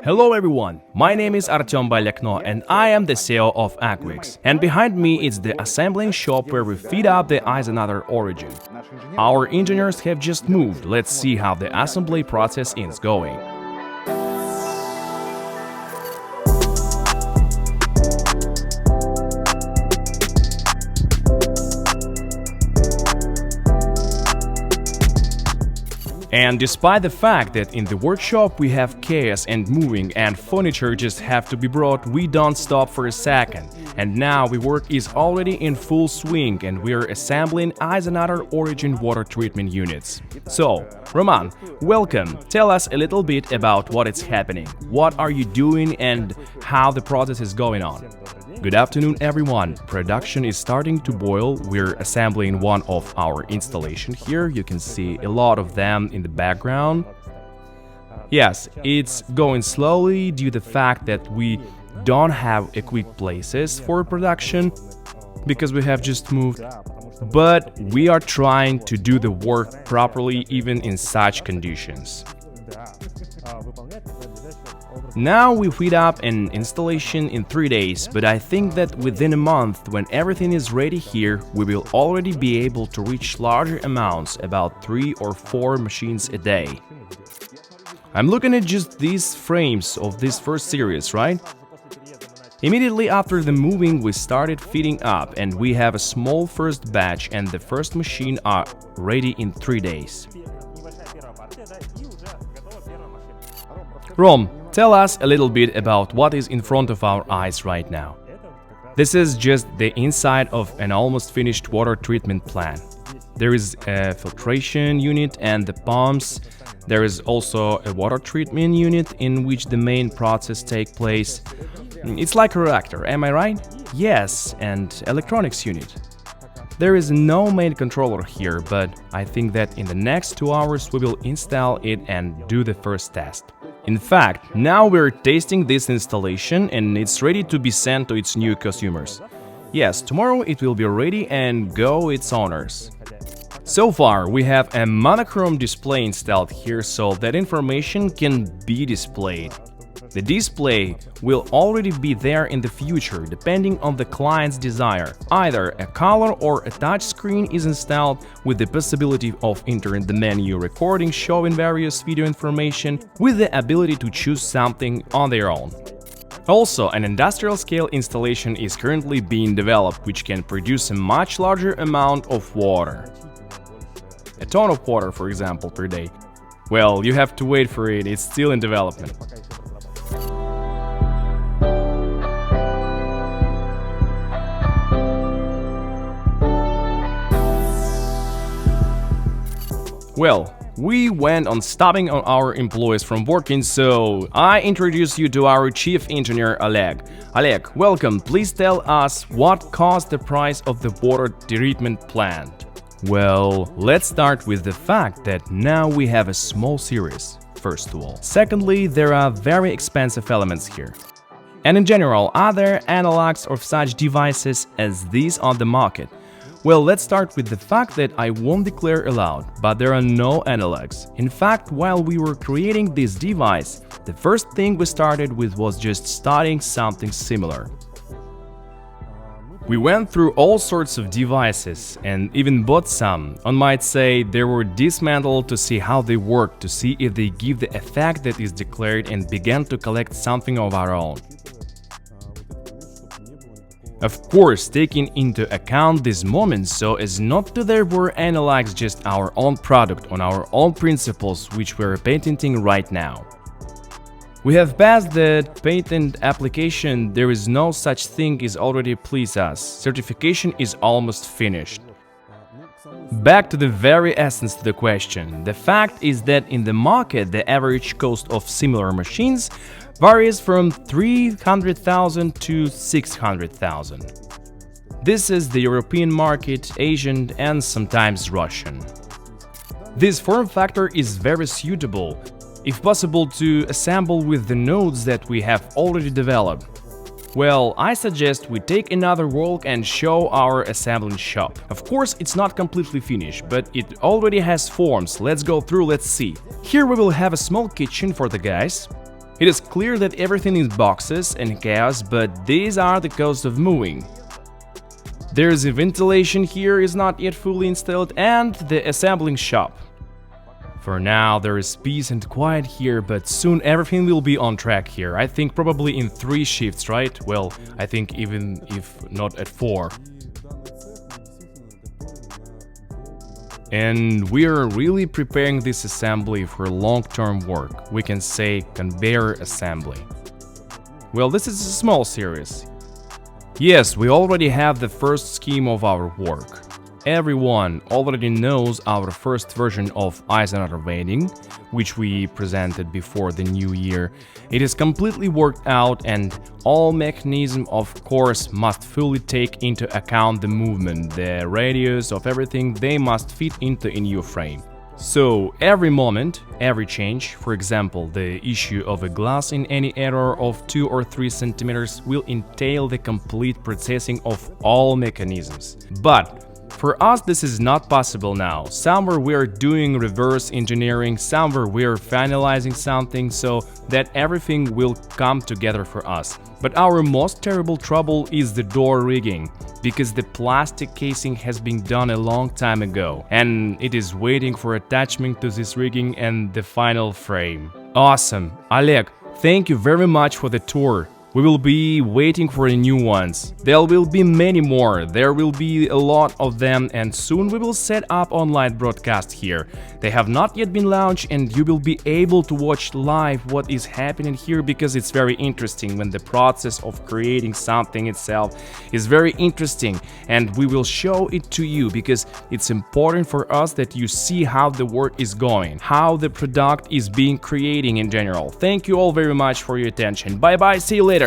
Hello everyone, my name is Artyom Balyakno and I am the CEO of Aquix. And behind me is the assembling shop where we feed up the izonator origin. Our engineers have just moved, let's see how the assembly process is going. And despite the fact that in the workshop we have chaos and moving and furniture just have to be brought, we don't stop for a second. And now the work is already in full swing and we are assembling izonator origin water treatment units. So, Roman, welcome. Tell us a little bit about what is happening, what are you doing and how the process is going on. Good afternoon everyone, production is starting to boil, we're assembling one of our installation here, you can see a lot of them in the background. Yes, it's going slowly due to the fact that we don't have equipped places for production, because we have just moved, but we are trying to do the work properly even in such conditions. Now we feed up an installation in 3 days, but I think that within a month, when everything is ready here, we will already be able to reach larger amounts, about 3 or 4 machines a day. I'm looking at just these frames of this first series, right? Immediately after the moving, we started feeding up, and we have a small first batch, and the first machine are ready in 3 days. Rom, tell us a little bit about what is in front of our eyes right now. This is just the inside of an almost finished water treatment plant. There is a filtration unit and the pumps. There is also a water treatment unit in which the main process takes place. It's like a reactor, am I right? Yes, and electronics unit. There is no main controller here, but I think that in the next 2 hours we will install it and do the first test. In fact, now we're tasting this installation and it's ready to be sent to its new consumers. Yes, tomorrow it will be ready and go its owners. So far, we have a monochrome display installed here so that information can be displayed. The display will already be there in the future, depending on the client's desire. Either a color or a touch screen is installed with the possibility of entering the menu recording showing various video information with the ability to choose something on their own. Also, an industrial scale installation is currently being developed which can produce a much larger amount of water. A ton of water, for example, per day. Well, you have to wait for it, it's still in development. Well, we went on stopping on our employees from working, so I introduce you to our chief engineer Oleg. Oleg, welcome. Please tell us what caused the price of the water treatment plant. Well, let's start with the fact that now we have a small series, first of all. Secondly, there are very expensive elements here. And in general, are there analogs of such devices as these on the market? Well, let's start with the fact that I won't declare aloud, but there are no analogs. In fact, while we were creating this device, the first thing we started with was just studying something similar. We went through all sorts of devices and even bought some. One might say they were dismantled to see how they work, to see if they give the effect that is declared, and began to collect something of our own. Of course, taking into account these moments so as not to there were analogs, just our own product on our own principles which we're patenting right now. We have passed the patent application, there is no such thing is already please us, certification is almost finished. Back to the very essence of the question, the fact is that in the market the average cost of similar machines varies from 300,000 to 600,000. This is the European market, Asian and sometimes Russian. This form factor is very suitable, if possible to assemble with the nodes that we have already developed. Well, I suggest we take another walk and show our assembling shop. Of course, it's not completely finished, but it already has forms. Let's go through, let's see. Here we will have a small kitchen for the guys. It is clear that everything is boxes and chaos, but these are the cost of moving. There's a ventilation here is not yet fully installed, and the assembling shop. For now there is peace and quiet here, but soon everything will be on track here. I think probably in 3 shifts, right? Well, I think even if not at 4. And we are really preparing this assembly for long-term work. We can say conveyor assembly. Well, this is a small series. Yes, we already have the first scheme of our work. Everyone already knows our first version of izonator vending, which we presented before the new year. It is completely worked out, and all mechanism, of course, must fully take into account the movement, the radius of everything. They must fit into a new frame. So every moment, every change, for example, the issue of a glass in any error of 2 or 3 centimeters, will entail the complete processing of all mechanisms. But for us this is not possible now. Somewhere we are doing reverse engineering, somewhere we are finalizing something so that everything will come together for us. But our most terrible trouble is the door rigging, because the plastic casing has been done a long time ago and it is waiting for attachment to this rigging and the final frame. Awesome! Oleg, thank you very much for the tour. We will be waiting for the new ones. There will be many more, there will be a lot of them, and soon we will set up online broadcast here. They have not yet been launched, and you will be able to watch live what is happening here, because it's very interesting when the process of creating something itself is very interesting, and we will show it to you because it's important for us that you see how the work is going, how the product is being created in general. Thank you all very much for your attention. Bye bye, see you later.